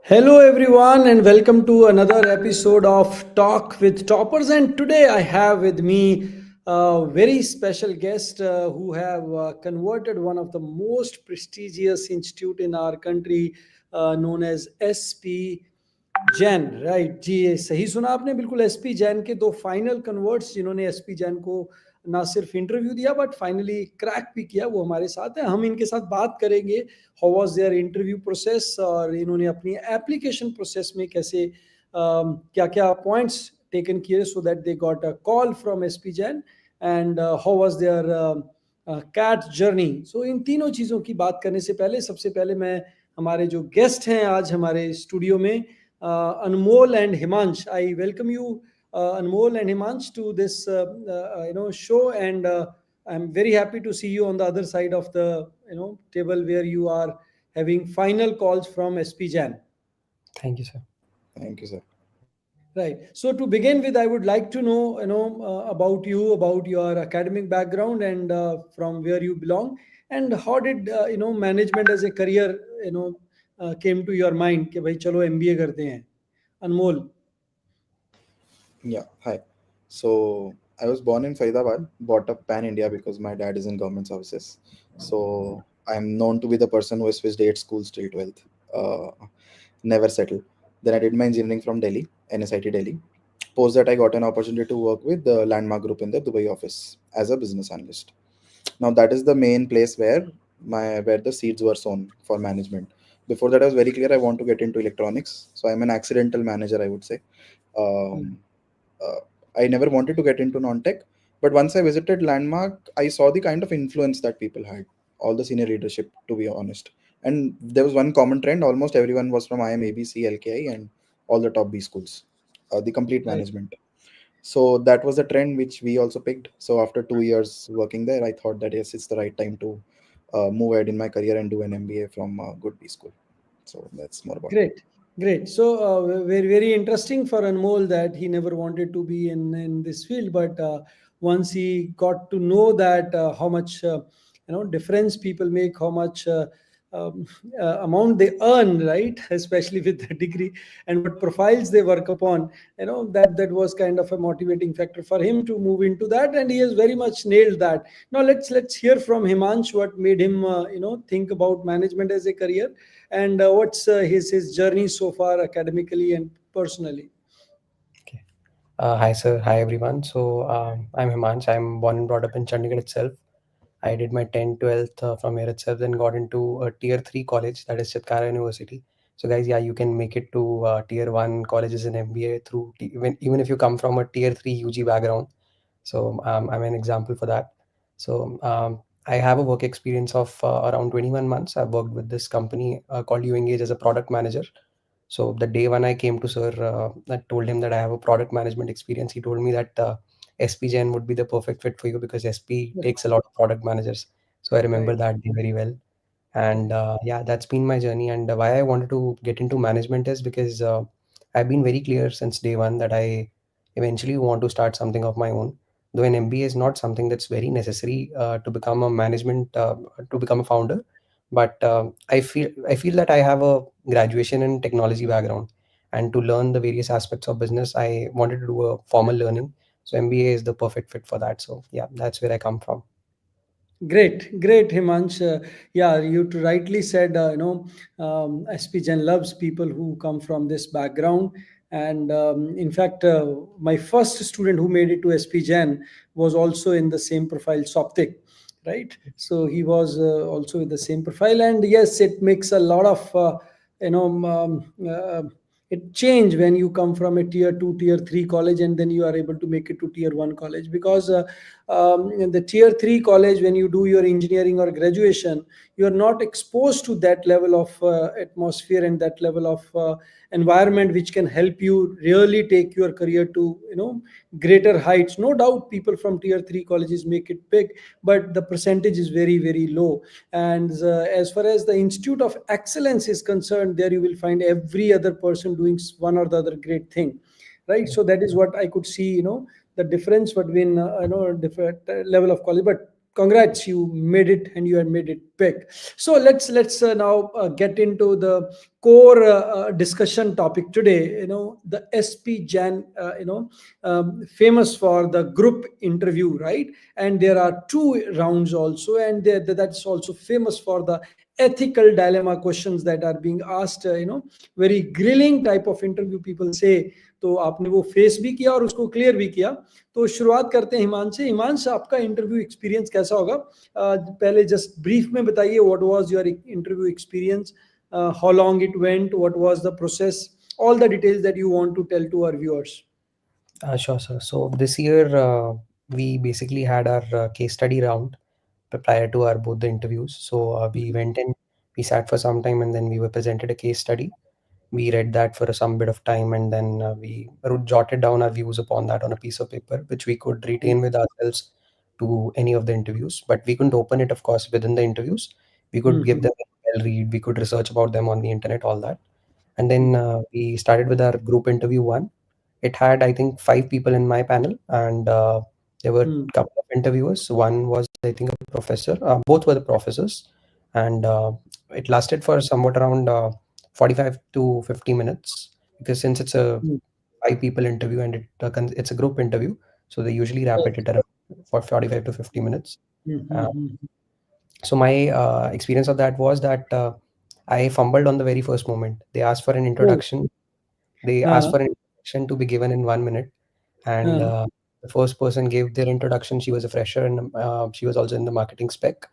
Hello, everyone, and welcome to another episode of Talk with Toppers. And today I have with me a very special guest who have converted one of the most prestigious institute in our country, known as SP Jain right जी ये सही सुना आपने बिल्कुल SP Jain के दो final converts जिन्होंने SP Jain को ना सिर्फ इंटरव्यू दिया बट फाइनली क्रैक भी किया वो हमारे साथ है हम इनके साथ बात करेंगे how was their interview process और इन्होंने अपनी एप्लीकेशन प्रोसेस में कैसे क्या क्या पॉइंट्स टेकन किए so that they got a call from SP Jain and how was their CAT journey so इन तीनों चीज़ों की बात करने से पहले सबसे पहले मैं हमारे जो गेस्ट हैं आज हमारे स्टूडियो में Anmol and Himansh. I welcome you, Anmol and Himansh, to this show, and I'm very happy to see you on the other side of the table where you are having final calls from SP Jan. Thank you, sir. Thank you, sir. Right. So to begin with, I would like to know, about you, about your academic background, and from where you belong, and how did management as a career, came to your mind कि भाई चलो MBA करते हैं. Anmol. Yeah, hi. So I was born in Faridabad, brought up pan India because my dad is in government services. So I'm known to be the person who has switched 8 schools till 12th. Never settled. Then I did my engineering from Delhi, NSIT Delhi. Post that, I got an opportunity to work with the Landmark Group in the Dubai office as a business analyst. Now that is the main place where the seeds were sown for management. Before that, I was very clear I want to get into electronics. So I'm an accidental manager, I would say. Uh, I never wanted to get into non-tech, but once I visited Landmark, I saw the kind of influence that people had, all the senior leadership, to be honest. And there was one common trend: almost everyone was from IIM, ABC, LKI, and all the top B schools, the complete Right. management. So that was the trend which we also picked. So after 2 years working there, I thought that yes, it's the right time to move ahead in my career and do an MBA from a good B school. So that's more about me. Great, great. So very interesting for Anmol that he never wanted to be in this field, but once he got to know that how much difference people make, how much um, amount they earn, right? Especially with the degree and what profiles they work upon, that was kind of a motivating factor for him to move into that, and he has very much nailed that. Now let's hear from Himansh what made him think about management as a career and what's his journey so far academically and personally. Okay. Hi, sir. Hi, everyone. So, I'm Himansh. I'm born and brought up in Chandigarh itself. I did my 10th, 12th from here itself, then got into a tier 3 college, that is Chitkara University. So, guys, yeah, you can make it to tier 1 colleges in MBA through, even if you come from a tier 3 UG background. So, I'm an example for that. So, I have a work experience of around 21 months. I've worked with this company called You Engage as a product manager. So the day when I came to Sir, I told him that I have a product management experience. He told me that SP Jain would be the perfect fit for you because SP takes a lot of product managers. So I remember Right. that day very well. And yeah, that's been my journey. And why I wanted to get into management is because I've been very clear since day one that I eventually want to start something of my own. Though an MBA is not something that's very necessary to become a to become a founder, but I feel that I have a graduation in technology background, and to learn the various aspects of business, I wanted to do a formal learning. So MBA is the perfect fit for that. So yeah, that's where I come from. Great, Himansh. Yeah, you rightly said, SP Jain loves people who come from this background. And in fact, my first student who made it to SP Jain was also in the same profile, Soptic, right? So he was also with the same profile. And yes, it makes a lot of, you know, it change when you come from a tier 2 tier 3 college and then you are able to make it to tier 1 college because in the tier 3 college when you do your engineering or graduation you are not exposed to that level of atmosphere and that level of environment which can help you really take your career to greater heights. No doubt people from tier 3 colleges make it big, but the percentage is very low. And as far as the institute of excellence is concerned, there you will find every other person doing one or the other great thing, right? So that is what I could see, the difference between different level of college. But congrats, you made it, and you had made it big. So let's now get into the core discussion topic today. The SP Jain, famous for the group interview, right? And there are two rounds also, and that's also famous for the ethical dilemma questions that are being asked. Very grilling type of interview, people say. तो आपने वो face भी किया और उसको clear भी किया. तो शुरुआत करते हैं हिमांश से. हिमांश, आपका इंटरव्यू एक्सपीरियंस कैसा होगा? पहले जस्ट ब्रीफ में बताइए, what was your interview experience, how long it went, what was the process, all the details that you want to tell to our viewers. Sure, sir. So this year we basically had our case study round prior to our both the interviews. So we went in, we sat for some time, and then we were presented a case study. We read that for some bit of time, and then we jotted down our views upon that on a piece of paper, which we could retain with ourselves to any of the interviews. But we couldn't open it, of course, within the interviews. We could give them a well read, we could research about them on the internet, all that. And then we started with our group interview one. It had, I think, 5 people in my panel, and there were a couple of interviewers. One was, I think, a professor. Both were the professors, and it lasted for somewhat around 45 to 50 minutes, because since it's a 5 people interview and it's a group interview, so they usually wrap it at around for 45 to 50 minutes. Uh, so my experience of that was that I fumbled on the very first moment. They asked for an Oh. introduction. They asked for an introduction to be given in 1 minute, and the first person gave their introduction. She was a fresher, and she was also in the marketing spec.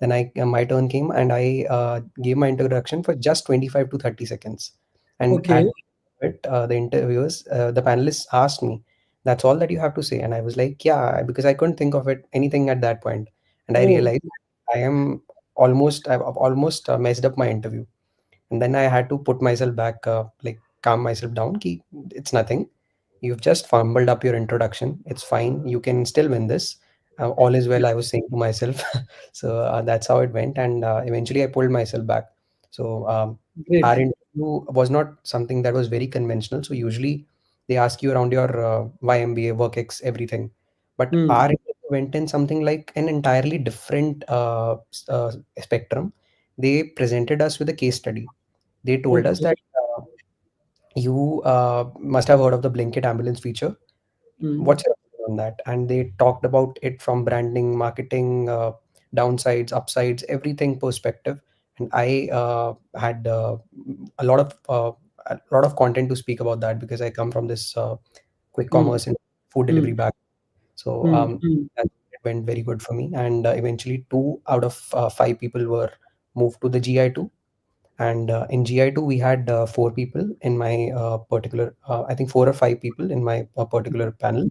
Then my turn came, and I gave my introduction for just 25 to 30 seconds. And Okay. at it, the interviewers, the panelists asked me, "That's all that you have to say?" And I was like, "Yeah," because I couldn't think of anything at that point. And I Oh. realized I've almost messed up my interview. And then I had to put myself back, like calm myself down. Ki, it's nothing. You've just fumbled up your introduction. It's fine. You can still win this. All is well, I was saying to myself. So that's how it went. And eventually I pulled myself back. So Great. our interview was not something that was very conventional. So usually they ask you around your YMBA, WorkX, everything. But our interview went in something like an entirely different spectrum. They presented us with a case study. They told us Okay. that you must have heard of the Blinkit ambulance feature. Mm. What's your opinion on that? And they talked about it from branding, marketing, downsides, upsides, everything perspective. And I had a lot of uh, a lot of content to speak about that, because I come from this quick Mm. commerce and food delivery Mm. back. So Mm. Mm. that went very good for me. And eventually, 2 out of 5 people were moved to the GI2. And in GI2, we had 4 people in my particular, I think 4 or 5 people in my particular panel.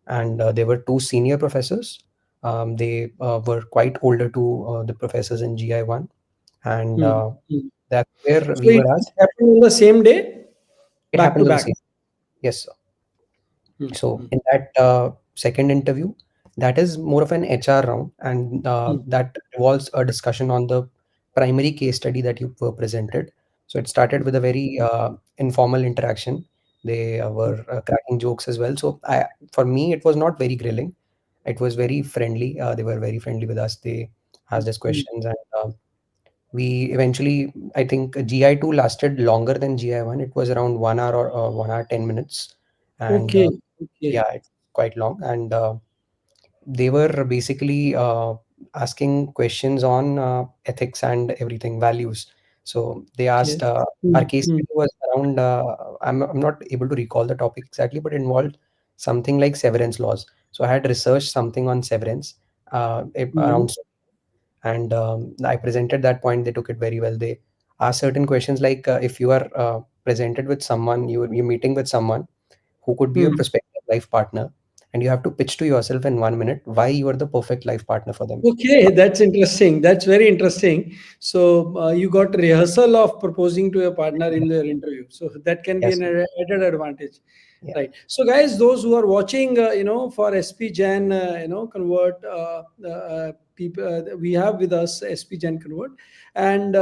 And there were 2 senior professors. They were quite older to the professors in GI1. And Mm. Mm. that's where So we it were asked. happened on the same day, It back to happens on the back. same. Yes. Mm. So Mm. in that second interview, that is more of an HR round, and Mm. that involves a discussion on the primary case study that you were presented. So it started with a very informal interaction. They were cracking jokes as well. So for me, it was not very grilling. It was very friendly. They were very friendly with us. They asked us Mm. questions, and we eventually, I think GI2 lasted longer than GI1. It was around 1 hour or 1 hour 10 minutes, and Okay. Okay. yeah, it's quite long. And they were basically asking questions on ethics and everything, values. So they asked, Okay. our Mm. case Mm. study was around, I'm not able to recall the topic exactly, but it involved something like severance laws. So I had researched something on severance Mm. around, and I presented that point. They took it very well. They asked certain questions like, if you are presented with someone, you're meeting with someone who could be your Mm. prospective life partner, and you have to pitch to yourself in 1 minute why you are the perfect life partner for them. Okay, that's interesting. That's very interesting. So you got rehearsal of proposing to your partner in their interview. So that can be Yes. an added advantage, Yeah. right? So guys, those who are watching, for SP Jain, convert people we have with us, SP Jain Convert, and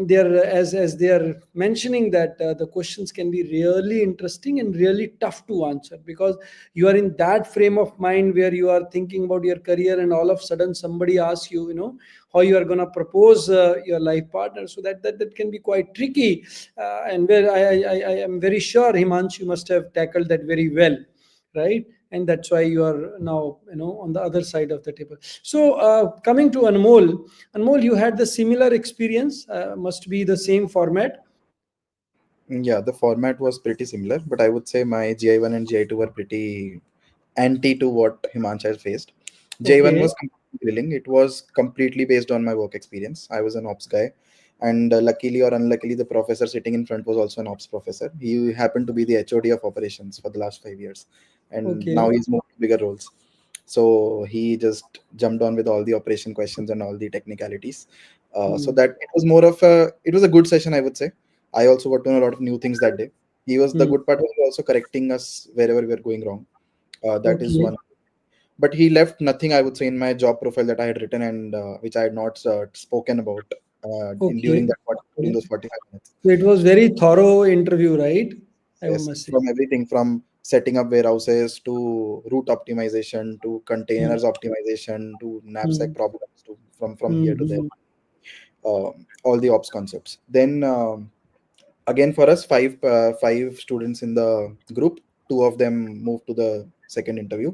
they're as they are mentioning that the questions can be really interesting and really tough to answer, because you are in that frame of mind where you are thinking about your career, and all of a sudden somebody asks you, how you are going to propose your life partner. So that can be quite tricky, and where I am very sure, Himansh, you must have tackled that very well, right? And that's why you are now, on the other side of the table. So coming to Anmol, you had the similar experience, must be the same format. Yeah, the format was pretty similar, but I would say my GI1 and GI2 were pretty anti to what Himansha has faced. GI1 Okay. was completely grilling. It was completely based on my work experience. I was an ops guy, and luckily or unluckily, the professor sitting in front was also an ops professor. He happened to be the HOD of operations for the last 5 years, and now Okay. he's moved to bigger roles. So he just jumped on with all the operation questions and all the technicalities. So Hmm. that it was a good session, I would say. I also got to know a lot of new things that day. He was the Hmm. good part was also correcting us wherever we were going wrong. That is Okay. one. But he left nothing, I would say, in my job profile that I had written and which I had not spoken about Okay. during during Okay. those 45 minutes. So it was very thorough interview, right? I Yes, must say. from everything from setting up warehouses to route optimization to Hmm. containers optimization to knapsack Hmm. problems to from here to there, Hmm. all the ops concepts. Then again for us, five students in the group. Two of them moved to the second interview.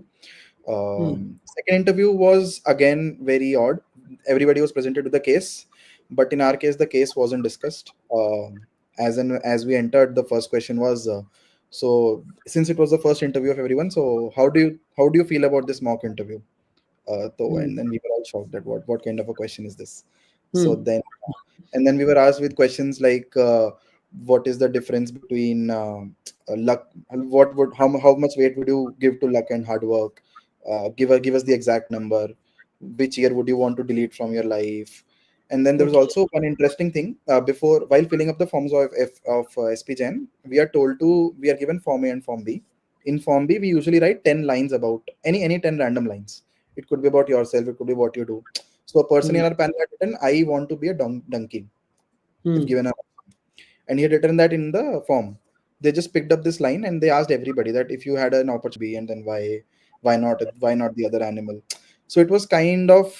Hmm. Second interview was again very odd. Everybody was presented with the case, but in our case, the case wasn't discussed. As we entered, the first question was, so since it was the first interview of everyone, so how do you feel about this mock interview? So and Hmm. then we were all shocked that what kind of a question is this? So Hmm. then and then we were asked with questions like what is the difference between luck, how much weight would you give to luck and hard work, give us the exact number, which year would you want to delete from your life. And then there was Okay. also one interesting thing, before while filling up the forms of SP Gen, we are given form A and form B. In form B we usually write 10 lines about any 10 random lines. It could be about yourself, it could be what you do. So a person Hmm. in our panel had written, I want to be a donkey, if Hmm. given a, and he had written that in the form. They just picked up this line and they asked everybody that if you had an opportunity, and then why not the other animal. So it was kind of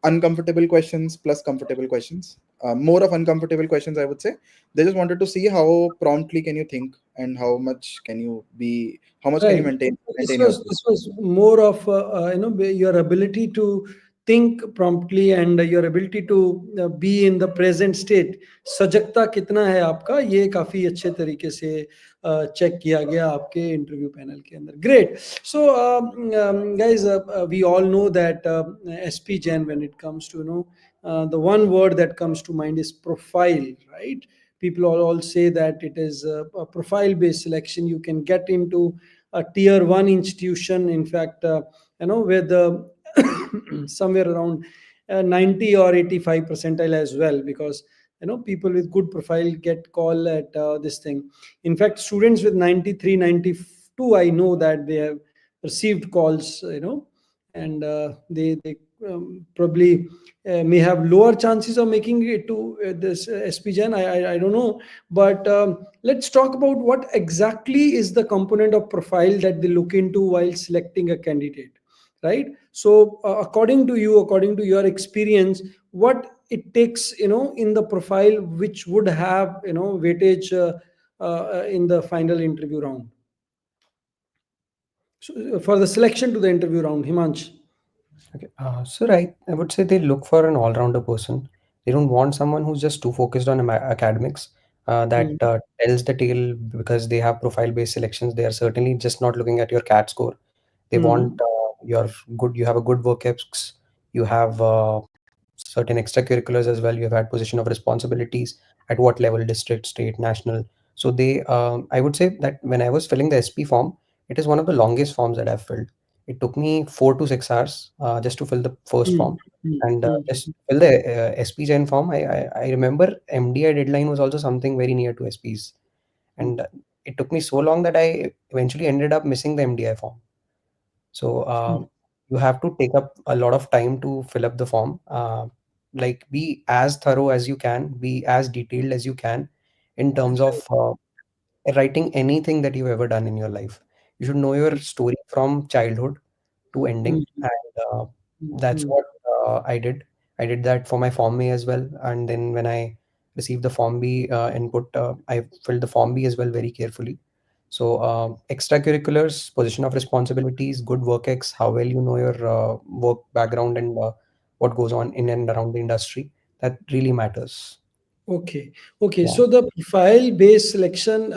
uncomfortable questions plus comfortable questions, more of uncomfortable questions, I would say. They just wanted to see how promptly can you think and how much can you Right. maintain This yourself. was more of your ability to think promptly, and your ability to be in the present state. सजगता कितना है आपका, ये काफी अच्छे तरीके से check किया गया आपके इंटरव्यू पैनल के अंदर. Great. So guys, we all know that SP Jain, when it comes to the one word that comes to mind is profile, right? People all say that it is a profile based selection. You can get into a tier one institution, in fact, with somewhere around 90 or 85 percentile as well, because people with good profile get call at this thing. In fact, students with 93, 92, I know that they have received calls, and they probably may have lower chances of making it to this SPGen. I don't know, but let's talk about what exactly is the component of profile that they look into while selecting a candidate, right? So according to your experience, what it takes, in the profile, which would have weightage in the final interview round, so, for the selection to the interview round, Himansh. Okay. So I would say they look for an all-rounder person. They don't want someone who's just too focused on academics. That Hmm. tells the tale because they have profile-based selections. They are certainly just not looking at your CAT score. They want Hmm. your good. You have a good work ethics. You have certain extracurriculars as well. You have had position of responsibilities at what level, district, state, national. So I would say that when I was filling the SP form, it is one of the longest forms that I've filled. It took me 4 to 6 hours just to fill the first Hmm. form, Hmm. and Hmm. just fill the SP Gen form. I remember MDI deadline was also something very near to SP's, Hmm. and it took me so long that I eventually ended up missing the MDI form. So Hmm. you have to take up a lot of time to fill up the form. Like, be as thorough as you can, be as detailed as you can in terms of writing anything that you've ever done in your life. You should know your story from childhood to ending, Mhm. and that's Mhm. what I did. I did that for my Form A as well, and then when I received the Form B input, I filled the Form B as well very carefully. So, extracurriculars, position of responsibilities, good work ex, how well you know your work background and what goes on in and around the industry, that really matters. Okay, okay. Yeah. So the profile-based selection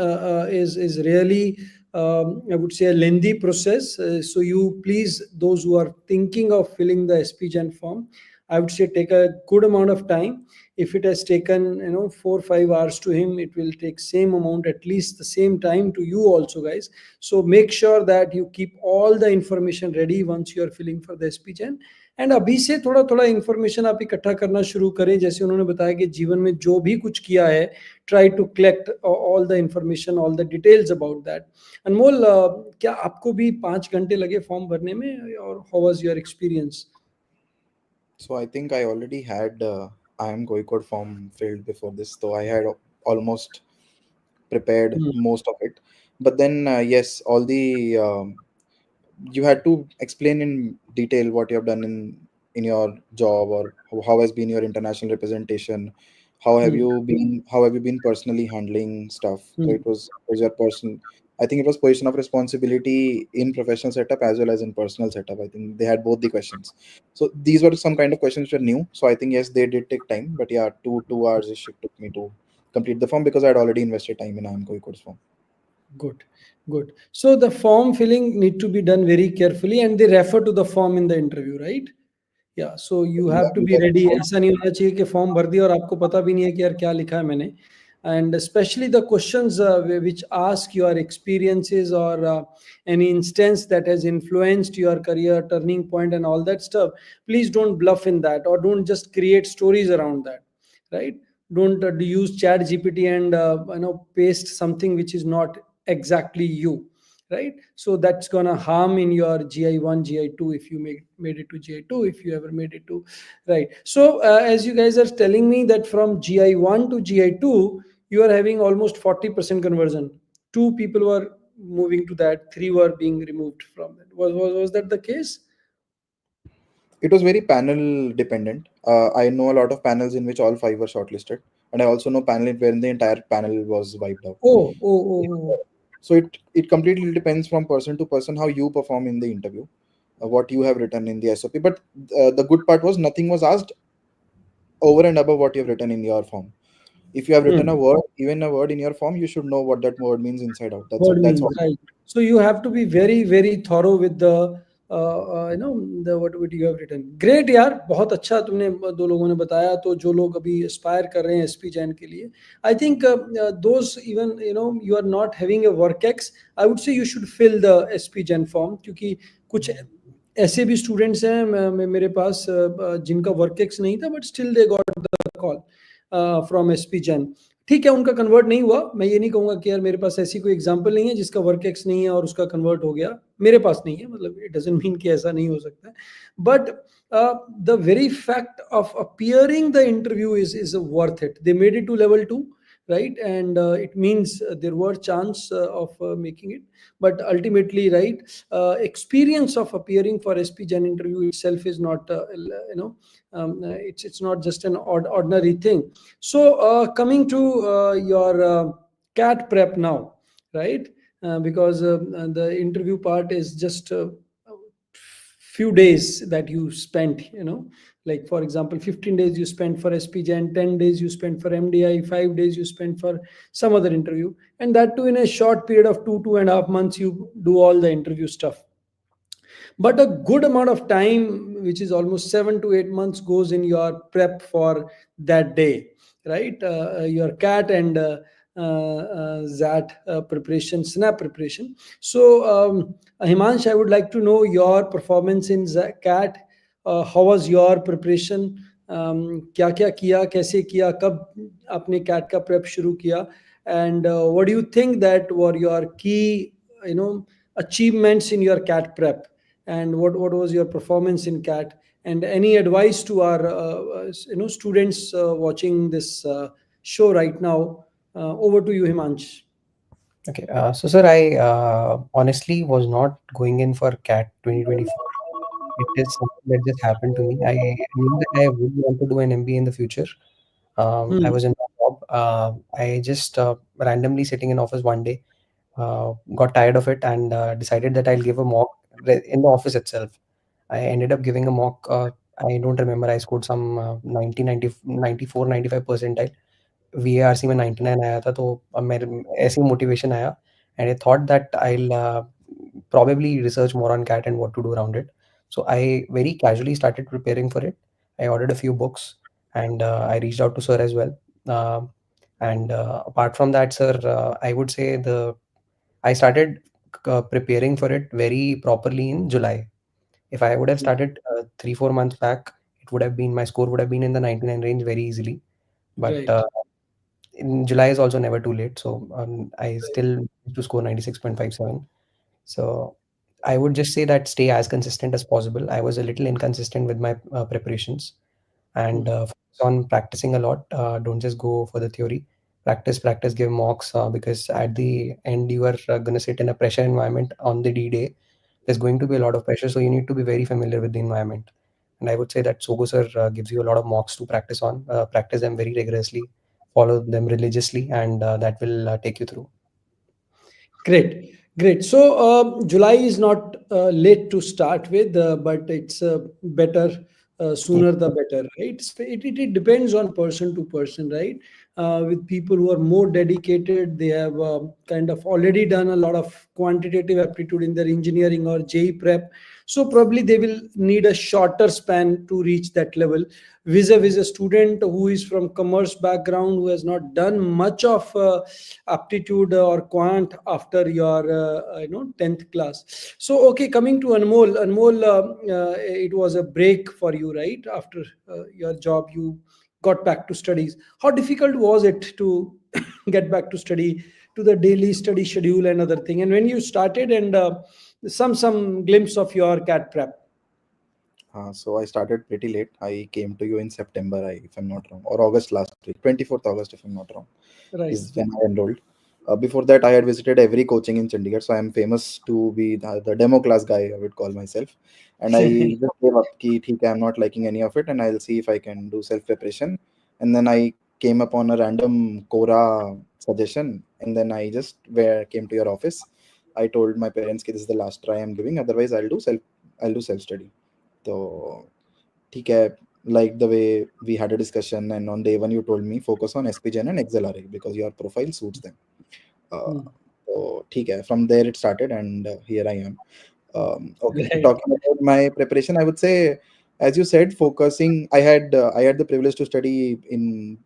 is really, I would say, a lengthy process. So you please, those who are thinking of filling the SP Gen form, I would say take a good amount of time. If it has taken 4 or 5 hours to him, it will take same amount, at least the same time to you also, guys. So make sure that you keep all the information ready once you are filling for the SP Gen. And अभी से थोड़ा थोड़ा information आप इकट्ठा करना शुरू करें, जैसे उन्होंने बताया कि जीवन में जो भी कुछ किया है, try to collect all the information, all the details about that. Anmol, क्या आपको भी 5 घंटे लगे फॉर्म भरने में, और how was your experience? So I think I already had IIM Goicode form filled before this, so I had almost prepared most of it. But then yes, all the you had to explain in detail what you have done in your job, or how has been your international representation, how have you been personally handling stuff. So it was your personal, I think it was position of responsibility in professional setup as well as in personal setup. I think they had both the questions. So these were some kind of questions which were new, so I think yes, they did take time. But yeah, 2 hours it took me to complete the form because I had already invested time in IIM course form. Good, good. So the form filling need to be done very carefully, and they refer to the form in the interview, right? या so you have Yeah, to be because ready. ऐसा नहीं होना चाहिए कि form भर दिया और आपको पता भी नहीं है कि यार क्या लिखा है मैंने. And specially the questions which ask your experiences or any instance that has influenced your career turning point and all that stuff, please don't bluff in that, or don't just create stories around that, right? Don't use chat gpt and paste something which is not exactly you, right? So that's gonna harm in your gi1 gi2, if you made it to gi2, if you ever made it to, right? So as you guys are telling me that from gi1 to gi2 you are having almost 40% conversion. Two people were moving to that, three were being removed from that. Was that the case? it was very panel dependent. I know a lot of panels in which all five were shortlisted, and I also know panel wherein the entire panel was wiped out. Oh. So it completely depends from person to person how you perform in the interview, what you have written in the SOP. But the good part was nothing was asked over and above what you have written in your form. If you have written a Hmm. word, even a word in your form, you should know what that word means inside out. That's Word it. That's means, all. right? So you have to be very very thorough with the the what you have written. Great यार, बहुत अच्छा तुमने दो लोगों ने बताया. तो जो लोग अभी एस्पायर कर रहे हैं एसपी जैन के लिए, I think those, even you are not having a work ex, I would say you should fill the SP Jain form. क्योंकि कुछ ऐसे भी स्टूडेंट्स हैं मेरे पास जिनका वर्क एक्स नहीं था, but still they got call from SP Jain. ठीक है, उनका कन्वर्ट नहीं हुआ. मैं ये नहीं कहूंगा कि यार मेरे पास ऐसी कोई एग्जांपल नहीं है जिसका वर्क एक्स नहीं है और उसका कन्वर्ट हो गया. मेरे पास नहीं है, मतलब इट डजंट मीन कि ऐसा नहीं हो सकता है. But the very fact of appearing the interview is worth it. They made it to level 2, right? And it means there were chance of making it. But ultimately, right, experience of appearing for SP Gen interview itself is not it's not just an ordinary thing. So coming to your cat prep now, right? Because the interview part is just few days that you spent, like for example 15 days you spent for SPGen, 10 days you spent for MDI, 5 days you spent for some other interview, and that too in a short period of 2.5 months you do all the interview stuff. But a good amount of time, which is almost 7 to 8 months, goes in your prep for that day, right? Your cat and zat preparation, snap preparation. So Himansh, I would like to know your performance in cat. How was your preparation? क्या क्या किया, कैसे किया, कब आपने cat का prep शुरू किया, and what do you think that were your key achievements in your cat prep? and what was your performance in CAT, and any advice to our students watching this show right now. Over to you, Himansh. Okay, so sir, I honestly was not going in for CAT 2024. It is something that just happened to me. I knew that I would want to do an MBA in the future. I Hmm. was in my job. I just randomly sitting in office one day, got tired of it and decided that I'll give a mock in the office itself. I ended up giving a mock. I don't remember. I scored some 90, 90, 94, 95 percentile. VARC में 99 आया था तो अब मेरे ऐसी motivation आया and I thought that I'll probably research more on CAT and what to do around it. So I very casually started preparing for it. I ordered a few books and I reached out to sir as well. And apart from that, sir, I would say I started preparing for it very properly in July. If I would have started 3 4 months back, it would have been my score would have been in the 99 range very easily. But Right. in July is also never too late. So I Right. still managed to score 96.57. So I would just say that stay as consistent as possible. I was a little inconsistent with my preparations and Hmm. focus on practicing a lot. Don't just go for the theory. Practice, practice, give mocks because at the end you are going to sit in a pressure environment on the D day. There's going to be a lot of pressure, so you need to be very familiar with the environment. And I would say that SoGo Sir gives you a lot of mocks to practice on. Practice them very rigorously, follow them religiously, and that will take you through. Great, great. So July is not late to start with, but it's better Yeah. sooner the better, right? It depends on person to person, right? With people who are more dedicated, they have kind of already done a lot of quantitative aptitude in their engineering or JE prep. So probably they will need a shorter span to reach that level. Vis-a-vis a student who is from commerce background, who has not done much of aptitude or quant after your 10th class. So okay, coming to Anmol, it was a break for you, right? After your job, you got back to studies. How difficult was it to get back to study, to the daily study schedule and other thing, and when you started, and some glimpse of your CAT prep? So I started pretty late. I came to you in September, if I'm not wrong, or August last week, 24th August, if I'm not wrong, Right. is when I enrolled. Before that, I had visited every coaching in Chandigarh, so I am famous to be the demo class guy, I would call myself. And I just gave up, ki, "theek hai, I'm not liking any of it, and I'll see if I can do self preparation." And then I came upon a random Quora suggestion, and then I just came to your office. I told my parents, ki, "This is the last try I'm giving. Otherwise, I'll do self study." So ठीक है, like the way we had a discussion, and on day one you told me focus on SP Jain and XLRA because your profile suits them. Uh, Hmm. so ठीक है, from there it started, and here I am. Okay, so Right. talking about my preparation, I would say, as you said, focusing. I had the privilege to study in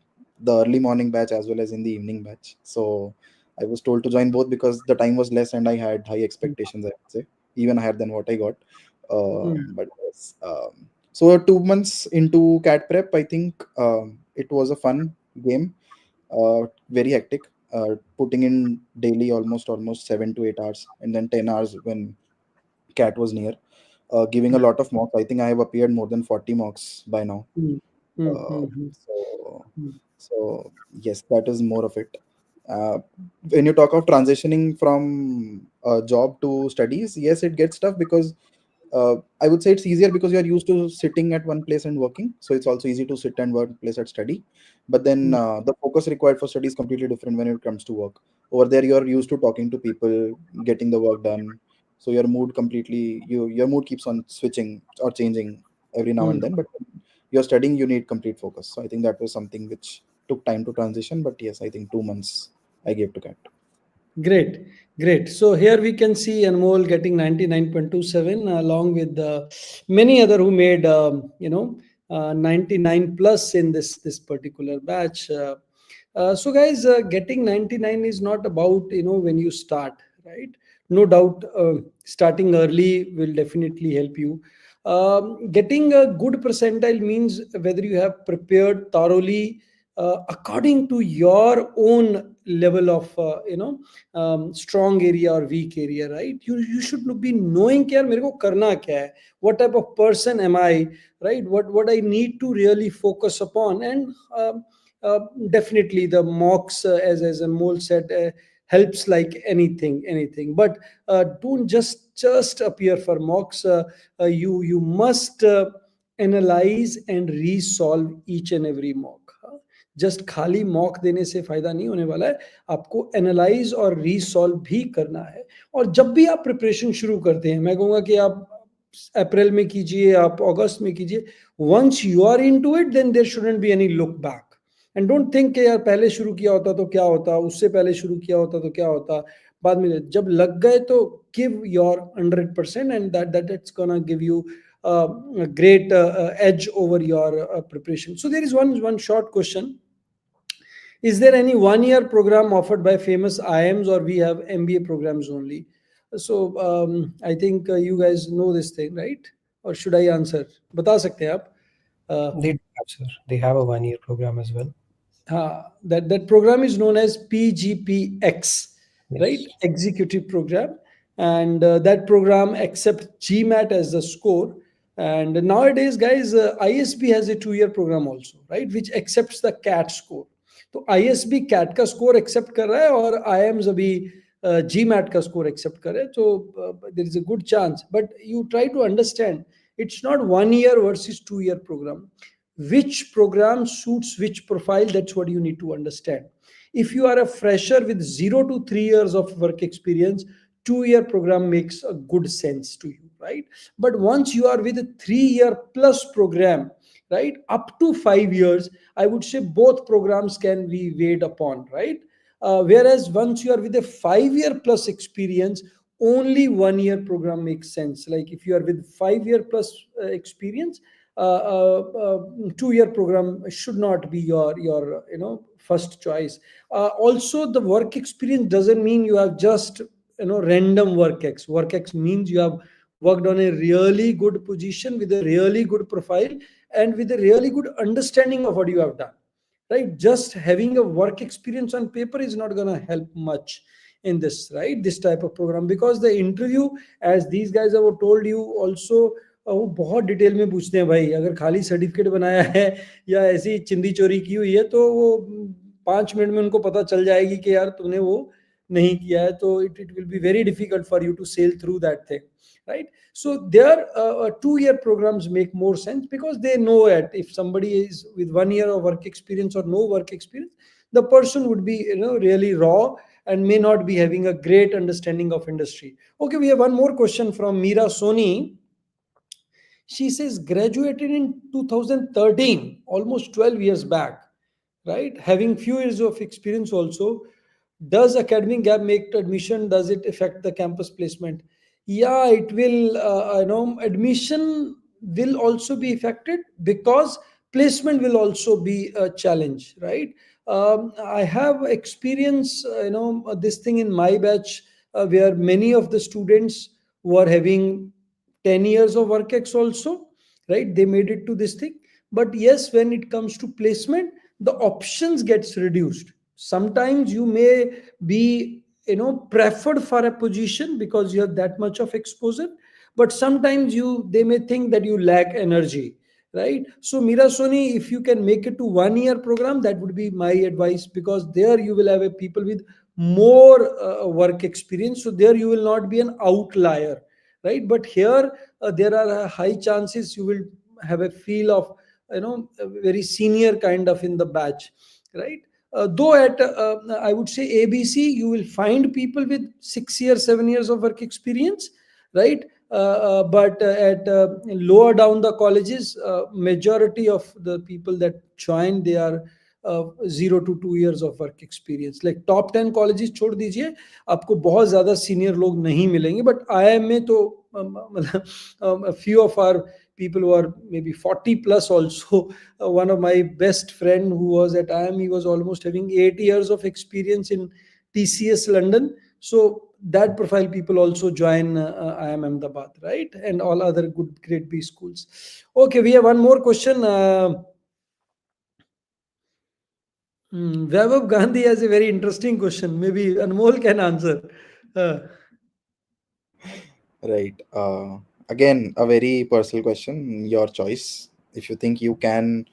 the early morning batch as well as in the evening batch. So I was told to join both because the time was less and I had high expectations. I would say even higher than what I got. Hmm. But yes, so 2 months into CAT prep, I think it was a fun game. Very hectic. Putting in daily almost 7 to 8 hours, and then 10 hours when CAT was near. Giving a lot of mocks. I think I have appeared more than 40 mocks by now. Hmm. Hmm. Uh, Hmm. Hmm. so, Hmm. so yes, that is more of it. Uh, when you talk of transitioning from job to studies, yes, it gets tough because I would say it's easier because you are used to sitting at one place and working. So it's also easy to sit and work place at study. But then Hmm. the focus required for study is completely different when it comes to work. Over there, you are used to talking to people, getting the work done. So your mood keeps on switching or changing every now Hmm. and then. But when you're studying, you need complete focus. So I think that was something which took time to transition. But yes, I think 2 months I gave to CAT. Great, great. So here we can see Anmol getting 99.27 along with many other who made 99 plus in this particular batch. So guys, getting 99 is not about when you start, right? No doubt, starting early will definitely help you. Getting a good percentile means whether you have prepared thoroughly according to your own level of strong area or weak area, right? You should be knowing कि यार मेरे को करना क्या है, what type of person am I, right? What I need to really focus upon. And uh, definitely the mocks, as Anmol said, helps like anything. But don't just appear for mocks. You must analyze and resolve each and every mock. Just खाली mock देने से फायदा नहीं होने वाला है, आपको analyse और रीसॉल्व भी करना है. और जब भी आप प्रिपरेशन शुरू करते हैं, मैं कहूँगा कि आप अप्रैल में कीजिए, आप अगस्त में कीजिए, once you are into it then there shouldn't be any look back. And don't think कि यार पहले शुरू किया होता तो क्या होता, उससे पहले शुरू किया होता तो क्या होता, बाद में जब लग गए तो give your 100%, and that's gonna give you a great edge over your preparation. So there is one short question: is there any 1 year program offered by famous IIMs, or we have MBA programs only? So I think you guys know this thing, right? Or should I answer? बता सकते हैं आप. They do have, sir. They have a 1 year program as well. That program is known as PGPX, Yes. right? Executive program. And that program accepts GMAT as the score. And nowadays, guys, ISB has a 2 year program also, right? Which accepts the CAT score. तो ISB CAT का score accept कर रहा है और IIMs अभी GMAT का score accept कर रहे हैं. तो there is a good chance, but you try to understand it's not 1 year versus 2 year program. Which program suits which profile, that's what you need to understand. If you are a fresher with 0 to 3 years of work experience, 2 year program makes a good sense to you, right? But once you are with a 3 year plus program, right, up to 5 years, I would say both programs can be weighed upon, right? Whereas once you are with a 5 year plus experience, only 1 year program makes sense. Like if you are with 5 year plus experience, 2 year program should not be your first choice. Also, the work experience doesn't mean you have just random work ex means you have worked on a really good position with a really good profile and with a really good understanding of what you have done, right? Just having a work experience on paper is not going to help much in this, right? This type of program, because the interview, as these guys have told you also, वो बहुत detail में पूछते हैं भाई. अगर खाली certificate बनाया है या ऐसी चिंदी चोरी की हुई है तो वो 5 मिनट में उनको पता चल जाएगी कि यार तुमने वो नहीं किया है. तो it will be very difficult for you to sail through that thing, right? So their 2 year programs make more sense because they know that if somebody is with 1 year of work experience or no work experience, the person would be really raw and may not be having a great understanding of industry. Okay, we have one more question from Meera Soni. She says graduated in 2013, almost 12 years back, right? Having few years of experience also. Does academic gap make admission? Does it affect the campus placement? Yeah, it will. Admission will also be affected because placement will also be a challenge, right? I have experience, this thing in my batch, where many of the students were having 10 years of work ex also, right? They made it to this thing. But yes, when it comes to placement, the options gets reduced. Sometimes you may be preferred for a position because you have that much of exposure, but sometimes they may think that you lack energy, right? So Mira Soni, if you can make it to 1 year program, that would be my advice, because there you will have a people with more work experience, so there you will not be an outlier, right? But here there are high chances you will have a feel of a very senior kind of in the batch, right? Though at I would say ABC you will find people with 6 years 7 years of work experience, right? But at lower down the colleges, majority of the people that join, they are 0 to 2 years of work experience. Like top 10 colleges छोड़ दीजिए, आपको बहुत ज़्यादा senior लोग नहीं मिलेंगे. But IIM में तो a few of our people who are maybe 40 plus also. One of my best friend who was at IIM, he was almost having 8 years of experience in TCS London. So that profile people also join IIM Ahmedabad, right? And all other good grade B schools. Okay, we have one more question. Vaibhav Gandhi has a very interesting question. Maybe Anmol can answer. Uh, Right. Again, a very personal question. Your choice. If you think you can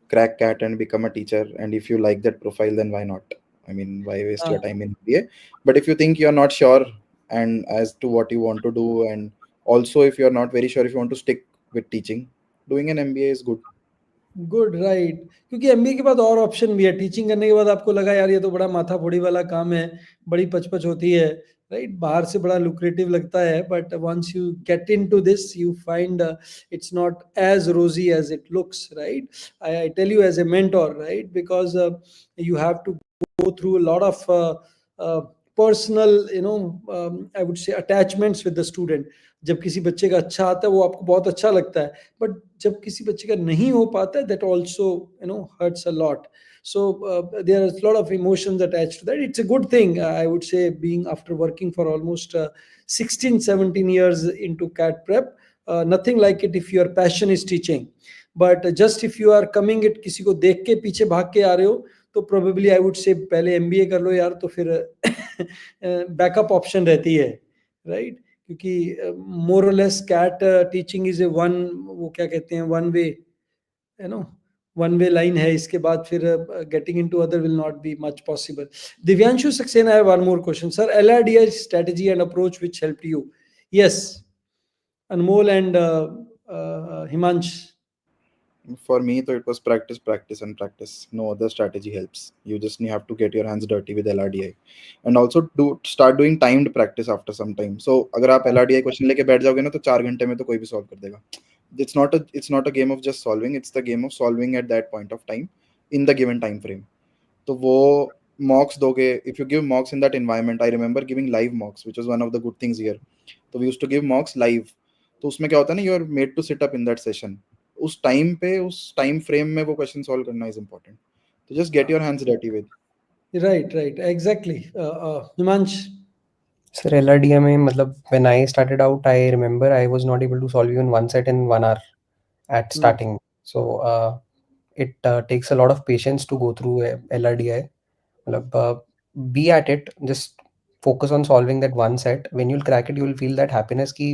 crack cat and become a teacher, and if you like that profile, then why not? I mean, why waste uh, your time in MBA? But if you think you're not sure and as to what you want to do, and also if you're not very sure if you want to stick with teaching, doing an MBA is good. Good right, क्योंकि MBA के बाद और option भी है। Teaching करने के बाद आपको लगा यार ये तो बड़ा माथा फोड़ी वाला काम है, बड़ी पचपच होती है, राइट? बाहर से बड़ा लुक्रेटिव लगता है, but once you get into this you find it's not as rosy as it looks, right? I tell you as a mentor, right? Because you have to go through a lot of personal, I would say attachments with the student. जब किसी बच्चे का अच्छा आता है वो आपको बहुत अच्छा लगता है, बट जब किसी बच्चे का नहीं हो पाता है, that also hurts a lot. So there are a lot of emotions attached to that. It's a good thing, I would say, being after working for almost 16 17 years into cat prep. Nothing like it if your passion is teaching, but just if you are coming it किसी को देख के पीछे भाग के आ रहे हो, तो प्रोबेबली आई वुड से पहले एमबीए कर लो यार, तो फिर बैकअप ऑप्शन रहती है, राइट? क्योंकि मोर और less CAT teaching is a one, वो क्या कहते हैं, one way, you know, one way line है। इसके बाद फिर getting into other will not be much possible. Divyanshu Saxena, I have one more question sir. LRDI strategy and approach which help you? Yes, Anmol and Himansh. For me, though, it was practice, practice, and practice. No other strategy helps. You just have to get your hands dirty with LRDI, and also start doing timed practice after some time. So, अगर आप LRDI question लेके बैठ जाओगे ना, तो 4 घंटे में तो कोई भी सॉल्व कर देगा. It's not a game of just solving. It's the game of solving at that point of time in the given time frame. तो वो mocks दोगे. If you give mocks in that environment, I remember giving live mocks, which was one of the good things here. तो we used to give mocks live. तो उसमें क्या होता है ना, you are made to sit up in that session. उस time पे, उस टाइम फ्रेम में वो क्वेश्चन सॉल्व करना इज इम्पोर्टेंट. तो just get your hands dirty with. Right right, exactly. Himansh. Sir, LRDM में मतलब when I started out, I remember I was not able to solve even one set in 1 hour at starting. So it takes a lot of patience to go through LRDI. मतलब, be at it. Just focus on solving that one set. When you'll crack it, you'll feel that happiness ki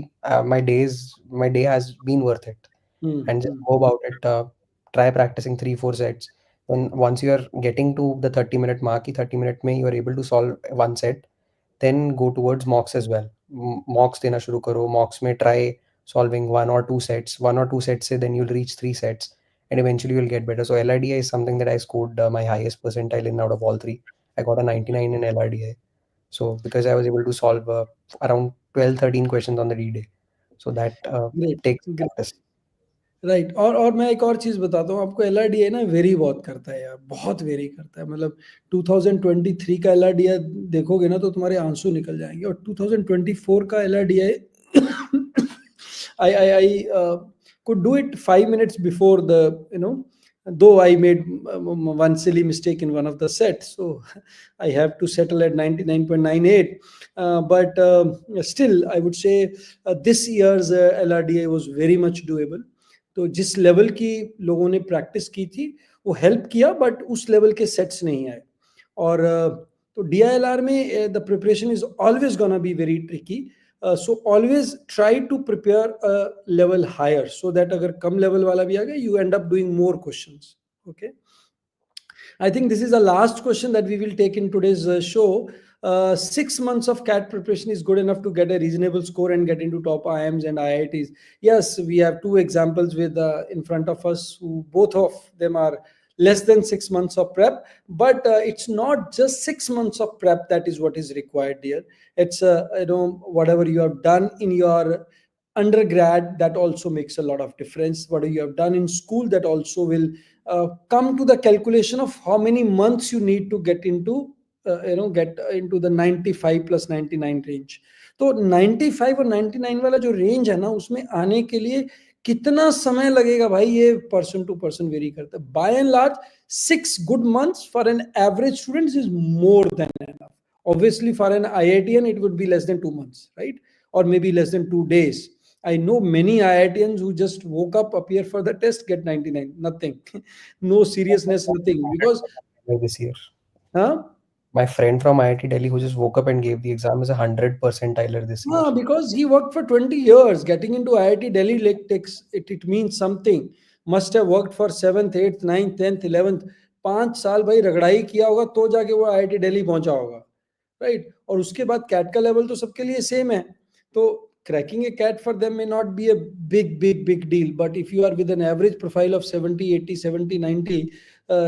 my day has been worth it. And just go about it. Try practicing 3-4 sets. Then once you are getting to the 30-minute mark, 30 minute में you are able to solve one set, then go towards mocks as well. Mocks देना शुरू करो. Mocks में try solving 1 or 2 sets. 1 or 2 sets से then you'll reach 3 sets, and eventually you'll get better. So LRDI is something that I scored my highest percentile in out of all three. I got a 99 in LRDI. So because I was able to solve around 12-13 questions on the D-day. So that great takes great, practice. Right. और मैं एक और चीज़ बताता हूँ आपको, एलआरडीए ना very बहुत करता है यार, बहुत वेरी करता है। मतलब 2023 का एलआरडीए देखोगे ना तो तुम्हारे आंसू निकल जाएंगे, और 2024 का एलआरडीए I could do it 5 minutes before the, though I made one silly mistake in one of the sets, so I have to settle at 99.98. But still, I would say this year's LRDA was very much doable. तो जिस level की लोगों ने practice की थी वो help किया, but उस लेवल के सेट्स नहीं आए। और तो डीआईएलआर में the preparation is always gonna be very tricky. So always try to prepare a level higher, so that अगर कम level वाला भी आ गया, you end up doing more questions. Okay, I think this is the last question that we will take in today's show. 6 months of CAT preparation is good enough to get a reasonable score and get into top IIMs and IITs. Yes, we have two examples with in front of us, who both of them are less than 6 months of prep. But it's not just 6 months of prep that is what is required here. It's whatever you have done in your undergrad, that also makes a lot of difference. What you have done in school, that also will come to the calculation of how many months you need to get into the 95 plus 99 range. तो 95 और 99 वाला जो range है ना, उसमें आने के लिए कितना समय लगेगा भाई, ये पर्सन टू पर्सन वेरी करता है. By and large 6 good months for an average student is more than enough. Obviously for an IITian it would be less than 2 months, right? Or maybe less than 2 days. I know many IITians who just woke up, appear for the test, get 99, nothing. No seriousness, nothing. Because this year. Huh? My friend from IIT Delhi who just woke up and gave the exam is 100 percentiler this year. Because he worked for 20 years. Getting into IIT Delhi like takes it means something. Must have worked for 7th, 8th, 9th, 10th, 11th. 5 साल भाई रगड़ाई किया होगा तो जाके वो IIT Delhi पहुंचा होगा, right? और उसके बाद कैट का लेवल तो सबके लिए सेम है. तो cracking a cat for them may not be a big deal, but if you are with an average profile of 70, 80, 70, 90,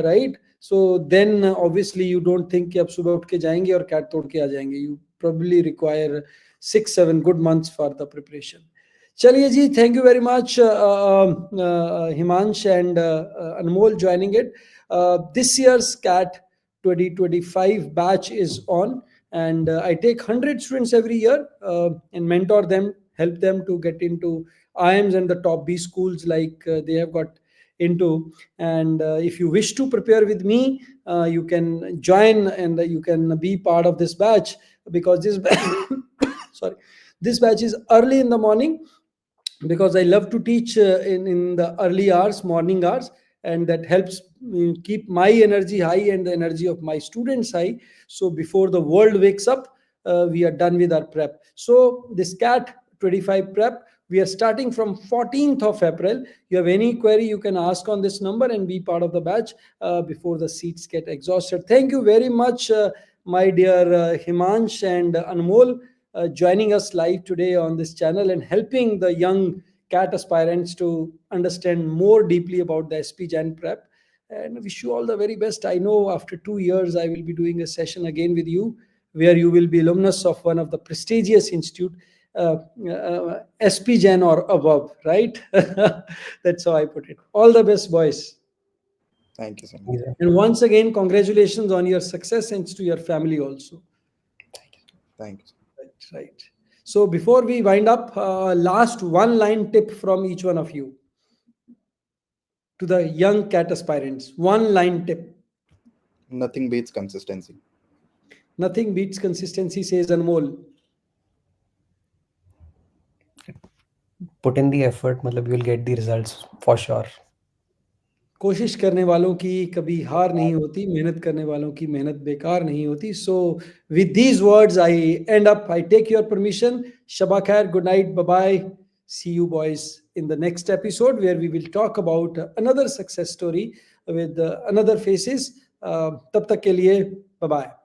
right? So then obviously you don't think कि अब सुबह उठ के जाएंगे और कैट तोड़ के आ जाएंगे. You probably require 6-7 good months for the preparation. चलिए जी, thank you very much Himansh and Anmol joining it. This year's CAT 2025 batch is on, and I take 100 students every year and mentor them, help them to get into IIMs and the top B schools like they have got into. And if you wish to prepare with me, you can join and you can be part of this batch, because this sorry, this batch is early in the morning, because I love to teach in the early hours, morning hours, and that helps me keep my energy high and the energy of my students high. So before the world wakes up, we are done with our prep. So this CAT 25 prep, we are starting from 14th of April. You have any query, you can ask on this number and be part of the batch before the seats get exhausted. Thank you very much, my dear Himansh and Anmol, joining us live today on this channel and helping the young CAT aspirants to understand more deeply about the SP Jain prep. And wish you all the very best. I know after 2 years, I will be doing a session again with you, where you will be alumnus of one of the prestigious institute, SP Jain or above, right? That's how I put it. All the best, boys. Thank you so much. Yeah. And once again, congratulations on your success and to your family also. Thank you. Right. So before we wind up, last one line tip from each one of you to the young CAT aspirants. One line tip. Nothing beats consistency. Nothing beats consistency, says Anmol. Put in the effort, मतलब you will get the results for sure. कोशिश करने वालों की कभी हार नहीं होती, मेहनत करने वालों की मेहनत बेकार नहीं होती. So with these words, I end up. I take your permission. Shabba khair, good night, bye bye. See you boys in the next episode, where we will talk about another success story with another faces. तब तक के लिए bye bye.